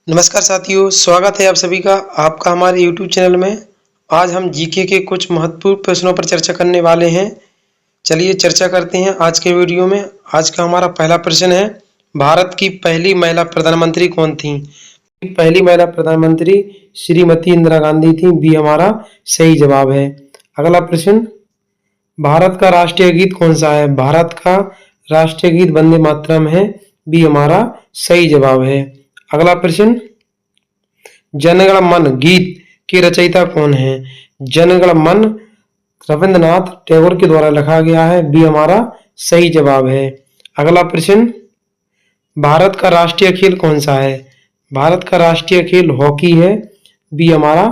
नमस्कार साथियों, स्वागत है आप सभी का आपका हमारे YouTube चैनल में। आज हम जीके के कुछ महत्वपूर्ण प्रश्नों पर चर्चा करने वाले हैं। चलिए चर्चा करते हैं आज के वीडियो में। आज का हमारा पहला प्रश्न है, भारत की पहली महिला प्रधानमंत्री कौन थी? पहली महिला प्रधानमंत्री श्रीमती इंदिरा गांधी थी। बी हमारा सही जवाब है। अगला प्रश्न, भारत का राष्ट्रीय गीत कौन सा है? भारत का राष्ट्रीय गीत वंदे मातरम है। बी हमारा सही जवाब है। अगला प्रश्न, जनगण मन गीत के रचयिता कौन है? जनगण मन रविंद्रनाथ टैगोर के द्वारा लिखा गया है। बी हमारा सही जवाब है। अगला प्रश्न, भारत का राष्ट्रीय खेल कौन सा है? भारत का राष्ट्रीय खेल हॉकी है। बी हमारा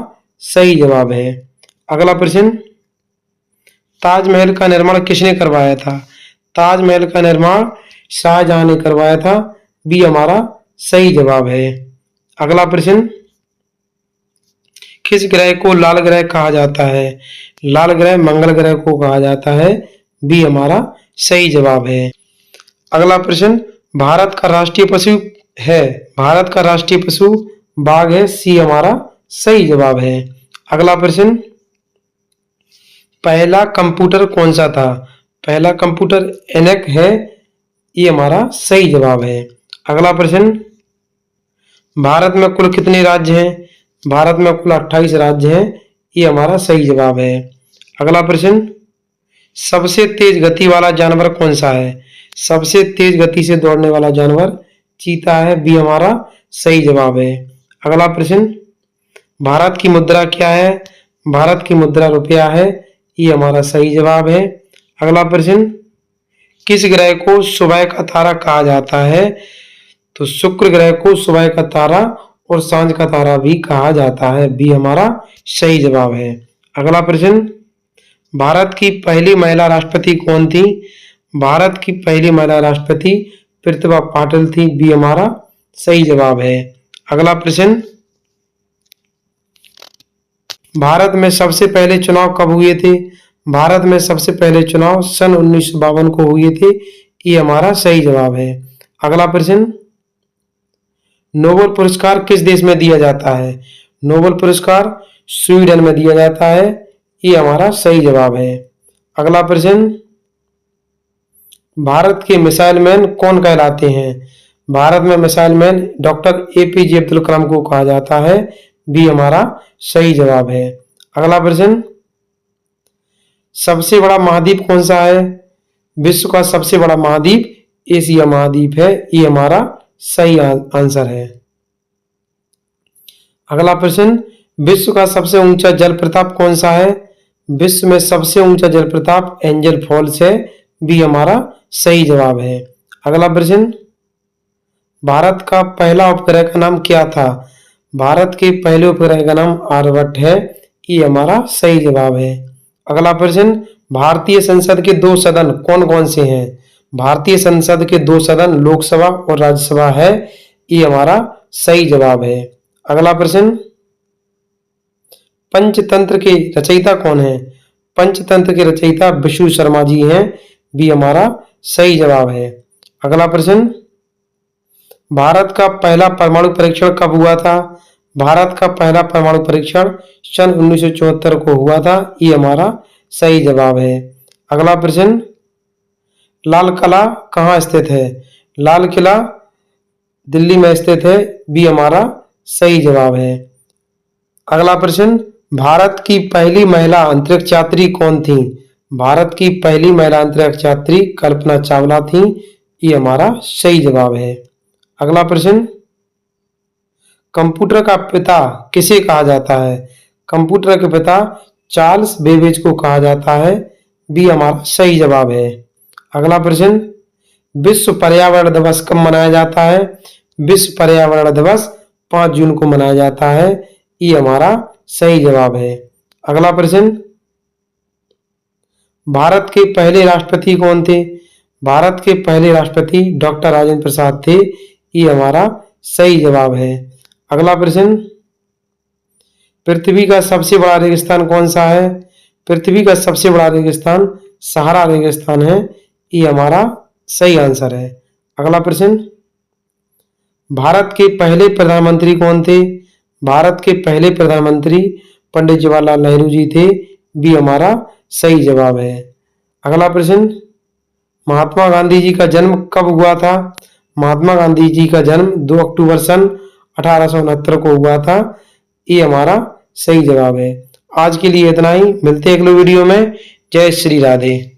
सही जवाब है। अगला प्रश्न, ताजमहल का निर्माण किसने करवाया था? ताजमहल का निर्माण शाहजहां ने करवाया था। बी हमारा सही जवाब है। अगला प्रश्न, किस ग्रह को लाल ग्रह कहा जाता है? लाल ग्रह मंगल ग्रह को कहा जाता है। बी हमारा सही जवाब है। अगला प्रश्न, भारत का राष्ट्रीय पशु है? भारत का राष्ट्रीय पशु बाघ है। सी हमारा सही जवाब है। अगला प्रश्न, पहला कंप्यूटर कौन सा था? पहला कंप्यूटर एनएक है। ये हमारा सही जवाब है। अगला प्रश्न, भारत में कुल कितने राज्य हैं? भारत में कुल 28 राज्य हैं। ये हमारा सही जवाब है। अगला प्रश्न, सबसे तेज गति वाला जानवर कौन सा है? सबसे तेज गति से दौड़ने वाला जानवर चीता है। बी हमारा सही जवाब है। अगला प्रश्न, भारत की मुद्रा क्या है? भारत की मुद्रा रुपया है। ये हमारा सही जवाब है। अगला प्रश्न, किस ग्रह को सुबह का तारा कहा जाता है? तो शुक्र ग्रह को सुबह का तारा और सांझ का तारा भी कहा जाता है। बी हमारा सही जवाब है। अगला प्रश्न, भारत की पहली महिला राष्ट्रपति कौन थी? भारत की पहली महिला राष्ट्रपति प्रतिभा पाटिल थी। बी हमारा सही जवाब है। अगला प्रश्न, भारत में सबसे पहले चुनाव कब हुए थे? भारत में सबसे पहले चुनाव सन 1952 को हुए थे। ये हमारा सही जवाब है। अगला प्रश्न, नोबेल पुरस्कार किस देश में दिया जाता है? नोबेल पुरस्कार स्वीडन में दिया जाता है। ये हमारा सही जवाब है। अगला प्रश्न, भारत के मिसाइल मैन कौन कहलाते हैं? भारत में missile man doctor APJ Abdul Kalam को कहा जाता है। बी हमारा सही जवाब है। अगला प्रश्न, सबसे बड़ा महाद्वीप कौन सा है? विश्व का सबसे बड़ा महाद्वीप एशिया महाद्वीप है। ये हमारा सही आंसर है। अगला प्रश्न, विश्व का सबसे ऊंचा जल प्रपात कौन सा है? विश्व में सबसे ऊंचा जल प्रपात एंजल फॉल्स है। बी हमारा सही जवाब है। अगला प्रश्न, भारत का पहला उपग्रह का नाम क्या था? भारत के पहले उपग्रह का नाम आर्यभट्ट है। ये हमारा सही जवाब है। अगला प्रश्न, भारतीय संसद के दो सदन कौन कौन से हैं? भारतीय संसद के दो सदन लोकसभा और राज्यसभा है। ये हमारा सही जवाब है। अगला प्रश्न, पंचतंत्र के रचयिता कौन है? पंचतंत्र के रचयिता विशु शर्मा जी हैं। बी हमारा सही जवाब है। अगला प्रश्न, भारत का पहला परमाणु परीक्षण कब हुआ था? भारत का पहला परमाणु परीक्षण सन 1974 को हुआ था। ये हमारा सही जवाब है। अगला प्रश्न, लाल किला कहाँ स्थित है? लाल किला दिल्ली में स्थित है। बी हमारा सही जवाब है। अगला प्रश्न, भारत की पहली महिला अंतरिक्ष यात्री कौन थी? भारत की पहली महिला अंतरिक्ष यात्री कल्पना चावला थी। ये हमारा सही जवाब है। अगला प्रश्न, कंप्यूटर का पिता किसे कहा जाता है? कंप्यूटर के पिता चार्ल्स बेबेज को कहा जाता है। बी हमारा सही जवाब है। अगला प्रश्न, विश्व पर्यावरण दिवस कब मनाया जाता है? विश्व पर्यावरण दिवस 5 जून को मनाया जाता है। ये हमारा सही जवाब है। अगला प्रश्न, भारत के पहले राष्ट्रपति कौन थे? भारत के पहले राष्ट्रपति डॉक्टर राजेंद्र प्रसाद थे। ये हमारा सही जवाब है। अगला प्रश्न, पृथ्वी का सबसे बड़ा रेगिस्तान कौन सा है? पृथ्वी का सबसे बड़ा रेगिस्तान सहारा रेगिस्तान है। ये हमारा सही आंसर है। अगला प्रश्न, भारत के पहले प्रधानमंत्री कौन थे? भारत के पहले प्रधानमंत्री पंडित जवाहरलाल नेहरू जी थे। बी हमारा सही जवाब है। अगला प्रश्न, महात्मा गांधी जी का जन्म कब हुआ था? महात्मा गांधी जी का जन्म 2 अक्टूबर सन 1869 को हुआ था। ये हमारा सही जवाब है। आज के लिए इतना ही, मिलते हैं अगले वीडियो में। जय श्री राधे।